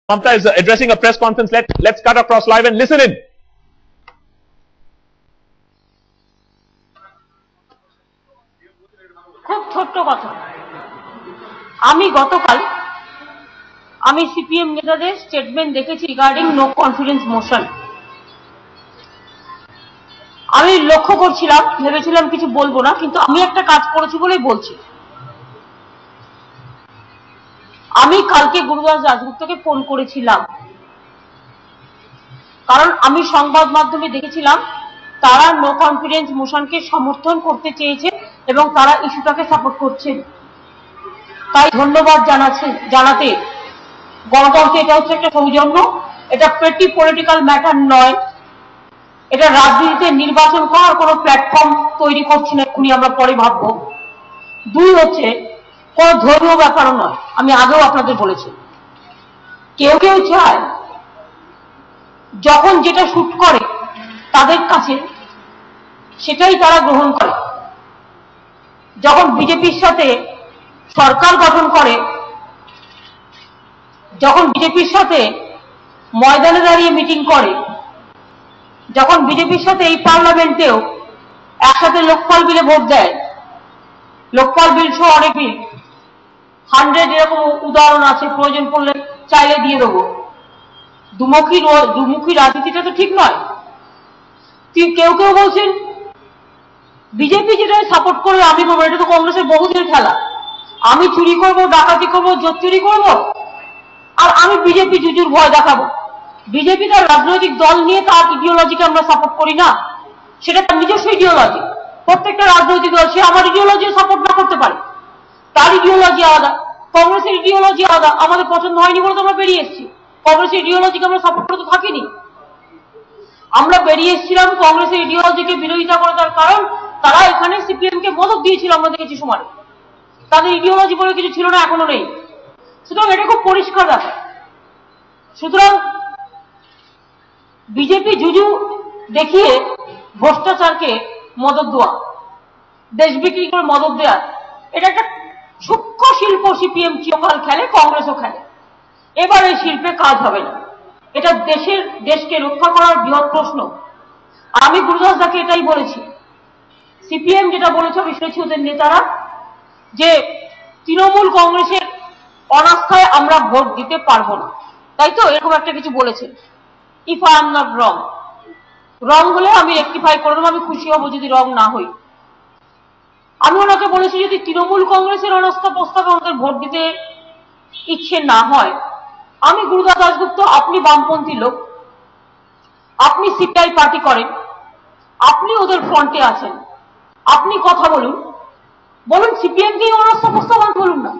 Mamta is addressing a press conference. Let's cut across live and listen in. খুব ছোট্ট কথা, আমি গতকাল সিপিএম নেতাদের স্টেটমেন্ট দেখেছি রিগার্ডিং নো কনফিডেন্স মোশন। আমি লক্ষ্য করছিলাম, ভেবেছিলাম কিছু বলবো না, কিন্তু আমি একটা কাজ করেছি বলেই বলছি। আমি কালকে গুরুদাস দাশগুপ্তকে ফোন করেছিলাম, কারণ আমি সংবাদ মাধ্যমে দেখেছিলাম তারা নো কনফিডেন্স মোশনকে সমর্থন করতে চেয়েছে এবং তারা ইস্যুটাকে সাপোর্ট করছেন। তাই ধন্যবাদ জানাতে গণতন্ত্র এটা হচ্ছে একটা সৌজন্য, এটা পেটি পলিটিক্যাল ম্যাটার নয়, এটা রাজনীতিতে নির্বাচন করার কোনো প্ল্যাটফর্ম তৈরি করছি না, এক্ষুনি আমরা পরে ভাববো। দুই হচ্ছে কোন ধর্মীয় ব্যাপারও নয়, আমি আগেও আপনাদের বলেছি। কেউ কেউ চায় যখন যেটা শুট করে তাদের কাছে সেটাই তারা গ্রহণ করে। যখন বিজেপির সাথে সরকার গঠন করে, যখন বিজেপির সাথে ময়দানে দাঁড়িয়ে মিটিং করে, যখন বিজেপির সাথে এই পার্লামেন্টেও একসাথে লোকপাল বিলে ভোট দেয়, লোকপাল বিল সহ অনেক বিল 100 এরকম উদাহরণ আছে, প্রয়োজন পড়লে চাইলে দিয়ে দেবো। দুমুখী রাজনীতিটা তো ঠিক নয়। কেউ কেউ বলছেন বিজেপি যেটা সাপোর্ট করবে আমি করবো, এটা তো কংগ্রেসের বহুদিনের খেলা। আমি চুরি করবো, ডাকাতি করবো, জোর চুরি করবো, আর আমি বিজেপি জুজুর ভয় দেখাবো। বিজেপি তার রাজনৈতিক দল নিয়ে তার ইডিওলজিকে আমরা সাপোর্ট করি না, সেটা তার নিজস্ব ইডিওলজি। প্রত্যেকটা রাজনৈতিক দল সে আমার ইডিওলজি সাপোর্ট না করতে পারে, তার ইডিওলজি আলাদা, কংগ্রেসের ইডিওলজি আলাদা। আমাদের পছন্দ হয়নি বলে তো আমরা বেরিয়ে এসেছি, কংগ্রেসের ইডিওলজিকে আমরা সাপোর্ট করে তো থাকিনি। আমরা বেরিয়ে এসেছিলাম কংগ্রেসের ইডিওলজিকে বিরোধিতা করে, তার কারণ তারা এখানে সিপিএম কে মদত দিয়েছিল, আমরা দেখেছি সময়। তাদের ইডিওলজি বলে কিছু ছিল না, এখনো নেই। সুতরাং এটা খুব পরিষ্কার ব্যাপার। সুতরাং বিজেপি জুজু দেখিয়ে ভ্রষ্টাচারকে মদত দেওয়া, দেশ বিক্রি করে মদত দেওয়া, এটা একটা সূক্ষ্ম শিল্প। সিপিএম চিরকাল খেলে, কংগ্রেসও খেলে। এবার এই শিল্পে কাজ হবে না, এটা দেশকে রক্ষা করার বৃহৎ প্রশ্ন। আমি গুরুদাস দাকে এটাই বলেছি, সিপিএম যেটা বলেছে আমি শুনেছি ওদের নেতারা, যে তৃণমূল কংগ্রেসের অনাস্থায় আমরা ভোট দিতে পারবো না, তাই তো এরকম একটা কিছু বলেছে। If I am not wrong হলে আমি রেকটিফাই করে দেবো, আমি খুশি হবো যদি রং না হই। আমি ওনাকে বলেছি যদি তৃণমূল কংগ্রেসের অনাস্থা প্রস্তাবে আমাদের ভোট দিতে ইচ্ছে না হয়, আমি গুরুদাস দাশগুপ্ত, আপনি বামপন্থী লোক, আপনি সিপিআই পার্টি করেন, আপনি ওদের ফ্রন্টে আছেন, আপনি কথা বলুন সিপিএম কে অনাস্থা প্রস্তাব আনতে বলুন না।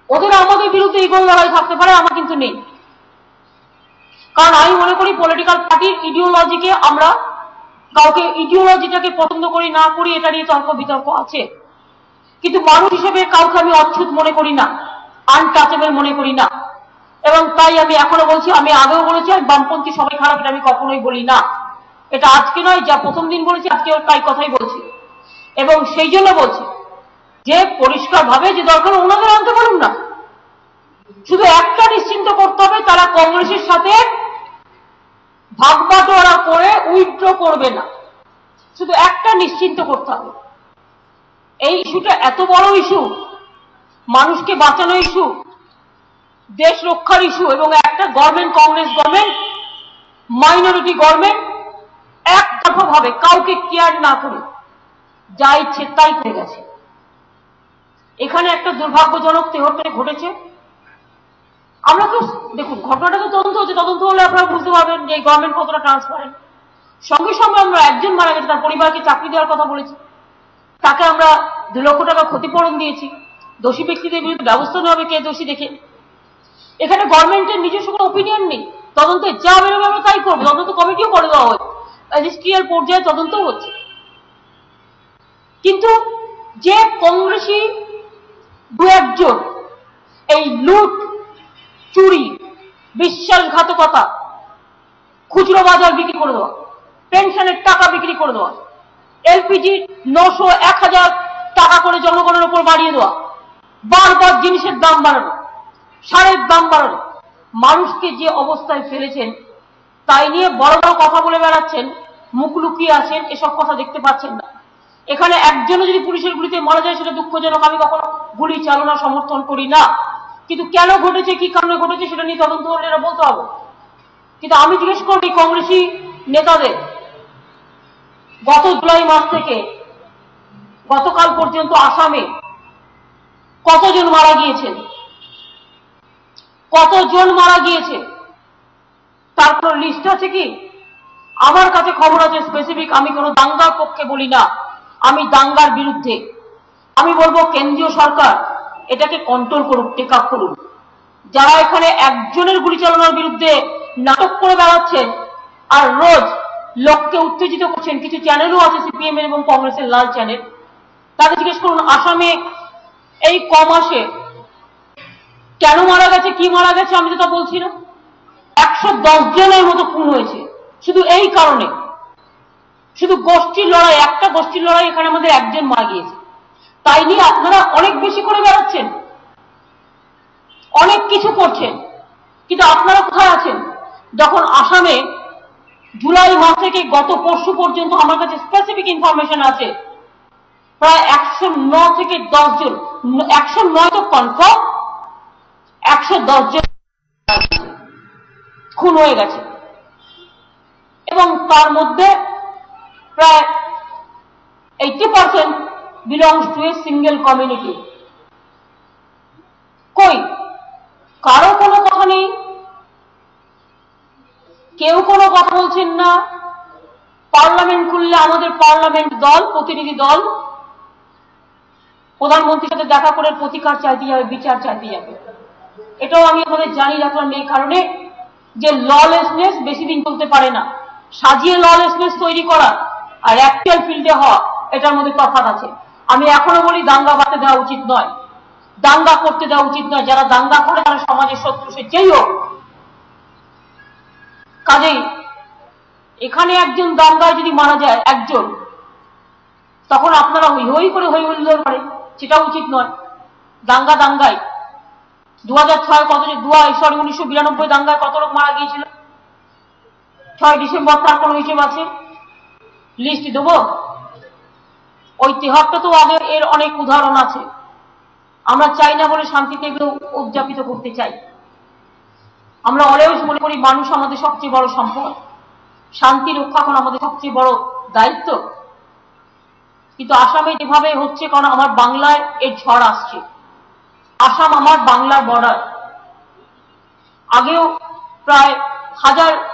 ওদের আমাদের বিরুদ্ধে ইগল লড়াই থাকতে পারে, আমার কিন্তু নেই। কারণ আমি মনে করি পলিটিক্যাল পার্টির ইডিওলজিকে আমরা কাউকে ইডিওলজিটাকে পছন্দ করি না করি এটা নিয়ে তর্ক বিতর্ক আছে, কিন্তু মানুষ হিসেবে কাউকে আমি অচ্ছুত মনে করি না, আনটাচেবল মনে করি না। এবং তাই আমি এখনো বলছি, আমি আগেও বলেছি, আমি বামপন্থী সবাই খারাপ, এটা আমি কখনোই বলি না। এটা আজকে নয়, যা প্রথম দিন বলেছি আজকে তাই কথাই বলছি। এবং সেই জন্য বলছি যে পরিষ্কার ভাবে যে দরকার ওনাদের আনতে বলুন না। শুধু একটা নিশ্চিন্ত করতে হবে, তারা কংগ্রেসের সাথে ভাগ বাটোয়ারা করে উইথড্র করবে না, শুধু একটা নিশ্চিন্ত করতে হবে। এই ইস্যুটা এত বড় ইস্যু, মানুষকে বাঁচানো ইস্যু, দেশ রক্ষার ইস্যু, এবং একটা government, Congress government, minority government, একতরফা ভাবে কাউকে কেয়ার না করে যা ইচ্ছে তাই করে গেছে। এখানে একটা দুর্ভাগ্যজনক তেহট্টে ঘটেছে। আমরা তো দেখুন, ঘটনাটা তো তদন্ত হচ্ছে, তদন্ত হলে আপনারা বুঝতে পারবেন যে গভর্নমেন্ট কতটা ট্রান্সপারেন্ট। সঙ্গে সঙ্গে আমরা একজন মারা গেছে, তার পরিবারকে চাকরি দেওয়ার কথা বলেছি, তাকে আমরা 2 লক্ষ টাকা ক্ষতিপূরণ দিয়েছি। দোষী ব্যক্তিদের বিরুদ্ধে ব্যবস্থা নেওয়া হবে, কে দোষী দেখে। এখানে গভর্নমেন্টের নিজস্ব কোনো ওপিনিয়ন নেই, তদন্তে যা বেরোবে আমরা তাই করবো। তদন্ত কমিটিও করে দেওয়া হয়, রেজিস্ট্রিয়াল পর্যায়ে তদন্ত হচ্ছে। কিন্তু যে কংগ্রেসী 2-1 জন এই লুট, চুরি, বিশ্বাসঘাতকতা, খুচরো বাজার বিক্রি করে দেওয়া, পেনশনের টাকা বিক্রি করে দেওয়া, এলপিজি 900-1000 টাকা করে জনগণের উপর বাড়িয়ে দেওয়া, বারবার জিনিসের দাম বাড়ানো, সারের দাম বাড়ানো, মানুষকে যে অবস্থায় ফেলেছেন তাই নিয়ে বড় বড় কথা বলে বেড়াচ্ছেন, মুখ লুকিয়ে আছেন, এসব কথা দেখতে পাচ্ছেন না। এখানে একজনও যদি পুলিশের গুলিতে মারা যায় সেটা দুঃখজনক, আমি কখনো গুলি চালনা সমর্থন করি না, কিন্তু কেন ঘটেছে, কি কারণে ঘটেছে সেটা নিয়ে তদন্ত হলে এটা বলতে হবে। কিন্তু আমি জিজ্ঞেস করি কংগ্রেসী নেতাদের, গত জুলাই মাস থেকে গতকাল পর্যন্ত আসামে কতজন মারা গিয়েছেন, কতজন মারা গিয়েছে তার কোনো লিস্ট আছে কি? আমার কাছে খবর আছে স্পেসিফিক। আমি কোনো দাঙ্গার পক্ষে বলি না, আমি দাঙ্গার বিরুদ্ধে। আমি বলবো কেন্দ্রীয় সরকার এটাকে কন্ট্রোল করুক, টেক আপ করুন। যারা এখানে একজনের গুলি চালানোর বিরুদ্ধে নাটক করে বেড়াচ্ছেন আর রোজ লোককে উত্তেজিত করছেন, কিছু চ্যানেলও আছে সিপিএম এবং কংগ্রেসের লাল চ্যানেল, তাদের জিজ্ঞেস করুন আসামে এই কমাসে কেন মারা গেছে, কি মারা গেছে, আমি তো তা বলছি না। 110 জনের মতো খুন হয়েছে শুধু এই কারণে, শুধু গোষ্ঠীর লড়াই, একটা গোষ্ঠীর লড়াই, এখানে আমাদের একজন মারা গিয়েছে। তাই নিয়ে আপনারা অনেক বেশি করে বেড়াচ্ছেন, অনেক কিছু করছেন, কিন্তু আপনারা কোথায় আছেন যখন আসামে জুলাই মাস থেকে গত পরশু পর্যন্ত আমার কাছে স্পেসিফিক ইনফরমেশন আছে প্রায় 109 থেকে 10 জন, 109 তো কনফার্ম, 110 জন খুন হয়ে গেছে এবং তার মধ্যে প্রায় 80% belongs to a single community. কই কারো কোনো কথা নেই, কেউ কোনো কথা বলছেন না। পার্লামেন্ট খুললে আমাদের পার্লামেন্ট দল, প্রতিনিধি দল প্রধানমন্ত্রীর সাথে দেখা করে প্রতিকার চাইতে যাবে, বিচার চাইতে যাবে। এটাও আমি আমাদের জানি রাখলাম এই কারণে যে ললেসনেস বেশি দিন চলতে পারে না। সাজিয়ে ললেসনেস তৈরি করা আর অ্যাকচুয়াল ফিল্ডে হওয়া, এটার মধ্যে তফাৎ আছে। আমি এখনো বলি দাঙ্গা বাড়তে দেওয়া উচিত নয়, দাঙ্গা করতে দেওয়া উচিত নয়। যারা দাঙ্গা করে তারা সমাজের শত্রু, সে যেই হোক। কাজেই এখানে একজন দাঙ্গায় যদি মারা যায় একজন, তখন আপনারা হই হই করে হই হুল্লোড় করে, সেটা উচিত নয়। দাঙ্গা দাঙ্গায় 2006 কত, 1992 দাঙ্গায় কত লোক মারা গিয়েছিল, 6 ডিসেম্বর তার কোনো হিসেব আছে? লিস্ট দেব? ওই 73 তো আগে, এর অনেক উদাহরণ আছে। আমরা চাই না বলে শান্তিতে এগুলো উদযাপিত করতে চাই। আমরা অলওয়েজ মনে করি মানুষ আমাদের সবচেয়ে বড় সম্পদ, শান্তি রক্ষা করা আমাদের সবচেয়ে বড় দায়িত্ব। কিন্তু আসামে যেভাবে হচ্ছে, কারণ আমার বাংলায় এর ঝড় আসছে, আসাম আমার বাংলার বর্ডার। আগেও প্রায়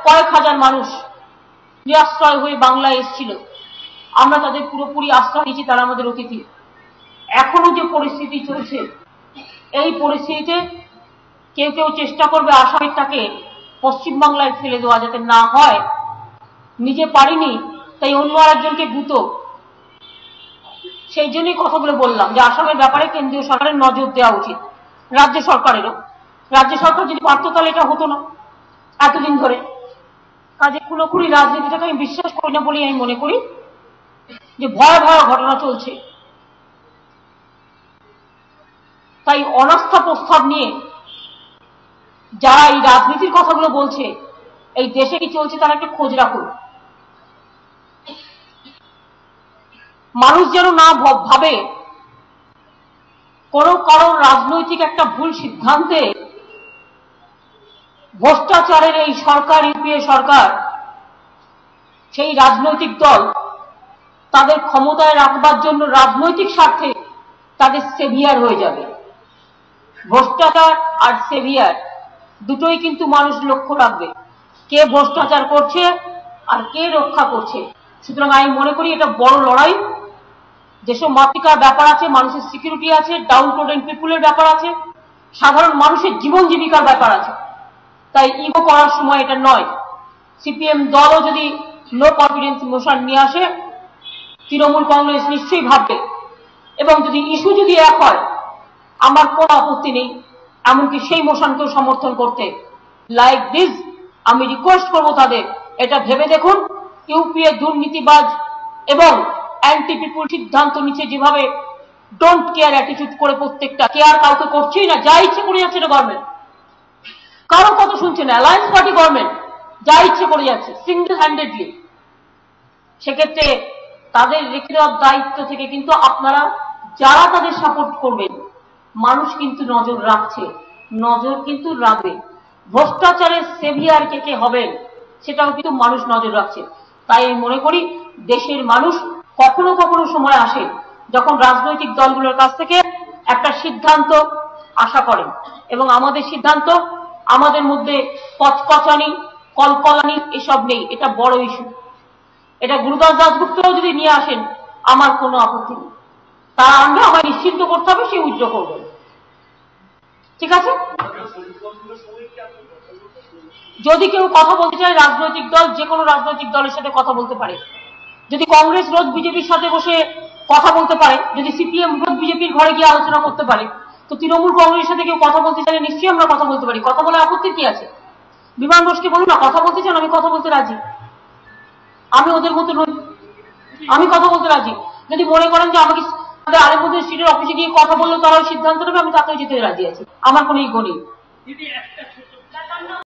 কয়েক হাজার মানুষ নিরাশ্রয় হয়ে বাংলায় এসেছিল, আমরা তাদের পুরোপুরি আশ্রয় দিয়েছি, তারা আমাদের অতিথি। এখনো যে পরিস্থিতি চলছে, এই পরিস্থিতিতে কেউ কেউ চেষ্টা করবে আসামেরটাকে পশ্চিমবাংলায় ফেলে দেওয়া, যাতে না হয়। নিজে পারিনি তাই অন্য আরেকজনকে গুতো। সেই জন্যই কথাগুলো বললাম যে আসামের ব্যাপারে কেন্দ্রীয় সরকারের নজর দেওয়া উচিত, রাজ্য সরকারেরও। রাজ্য সরকার যদি পারত তাহলে এটা হতো না এতদিন ধরে। কাজে খুনোখুনি রাজনীতিটাকে আমি বিশ্বাস করি না বলেই আমি মনে করি যে ভয়াবহ ঘটনা চলছে। তাই অনাস্থা প্রস্তাব নিয়ে যারা এই রাজনীতির কথাগুলো বলছে, এই দেশে কি চলছে তারা একটা খোঁজ রাখুন। মানুষ যেন না ভাবে কোনো কারণ রাজনৈতিক একটা ভুল সিদ্ধান্তে ভ্রষ্টাচারের এই সরকার, ইউপিএ সরকার, সেই রাজনৈতিক দল তাদের ক্ষমতায় রাখবার জন্য রাজনৈতিক স্বার্থে তাদের সেভিয়ার হয়ে যাবে। ভ্রষ্টাচার আর সেভিয়ার দুটোই কিন্তু মানুষ লক্ষ্য রাখবে, কে ভ্রষ্টাচার করছে আর কে রক্ষা করছে। সুতরাং আমি মনে করি এটা বড় লড়াই। যেসব মাতৃকার ব্যাপার আছে, মানুষের সিকিউরিটি আছে, ডাউন টোডেন পিপুলের ব্যাপার আছে, সাধারণ মানুষের জীবন জীবিকার ব্যাপার আছে। তাই ইগো করার সময় এটা নয়। সিপিএম দলও যদি নো কনফিডেন্স মোশন নিয়ে আসে, তৃণমূল কংগ্রেস নিশ্চয়ই ভাববে, এবং যদি ইস্যু যদি এক হয়, আমার কোনো আপত্তি নেই এমনকি সেই মোশনকেও সমর্থন করতে। লাইক দিস আমি রিকোয়েস্ট করবো তাদের, এটা ভেবে দেখুন ইউপিএ দুর্নীতিবাজ এবং অ্যান্টি পিপুল সিদ্ধান্ত নিচ্ছে, যেভাবে ডোন্ট কেয়ার অ্যাটিটিউড করে প্রত্যেকটা, কেয়ার কাউকে করছেই না, যা ইচ্ছে করে যাচ্ছে এটা গভর্নমেন্ট। কারো কথা শুনছে না, অ্যালায়েন্স পার্টি গভর্নমেন্ট যা ইচ্ছে করে যাচ্ছে সিঙ্গেল হ্যান্ডেডলি। সেক্ষেত্রে তাদের রেখে দেওয়ার দায়িত্ব থেকে কিন্তু আপনারা যারা তাদের সাপোর্ট করবেন, মানুষ কিন্তু নজর রাখছে, নজর কিন্তু রাখবে। ভ্রষ্টাচারের সেভিয়ার কে কে হবেন সেটাও কিন্তু মানুষ নজর রাখছে। তাই আমি মনে করি দেশের মানুষ কখনো কখনো সময় আসে যখন রাজনৈতিক দলগুলোর কাছ থেকে একটা সিদ্ধান্ত আশা করেন, এবং আমাদের সিদ্ধান্ত, আমাদের মধ্যে কচকচানি কলকলানি এসব নেই। এটা বড় ইস্যু। এটা গুরুদাস দাশগুপ্তরাও যদি নিয়ে আসেন আমার কোনো আপত্তি নেই। তার আনবে, আমায় নিশ্চিন্ত করতে হবে, সে উইথড্র করবেন। ঠিক আছে? যদি কেউ কথা বলতে চায়, রাজনৈতিক দল যে কোনো রাজনৈতিক দলের সাথে কথা বলতে পারে। যদি কংগ্রেস রোজ বিজেপির সাথে বসে কথা বলতে পারে, যদি সিপিএম রোজ বিজেপির ঘরে গিয়ে আলোচনা করতে পারে, তো তৃণমূল কংগ্রেসের সাথে কেউ কথা বলতে চাইলে নিশ্চয়ই আমরা কথা বলতে পারি। কথা বলে আপত্তি কি আছে? বিমান বোসকে বলুন না, কথা বলতে চান, আমি কথা বলতে রাজি। আমি ওদের মতো নই, আমি কথা বলতে রাজি। যদি মনে করেন যে আমাকে আলিপুর স্ট্রিটের অফিসে গিয়ে কথা বললে তারাও সিদ্ধান্ত নেবে, আমি তাতেও যেতে রাজি আছি। আমার কোনো ইগো নেই।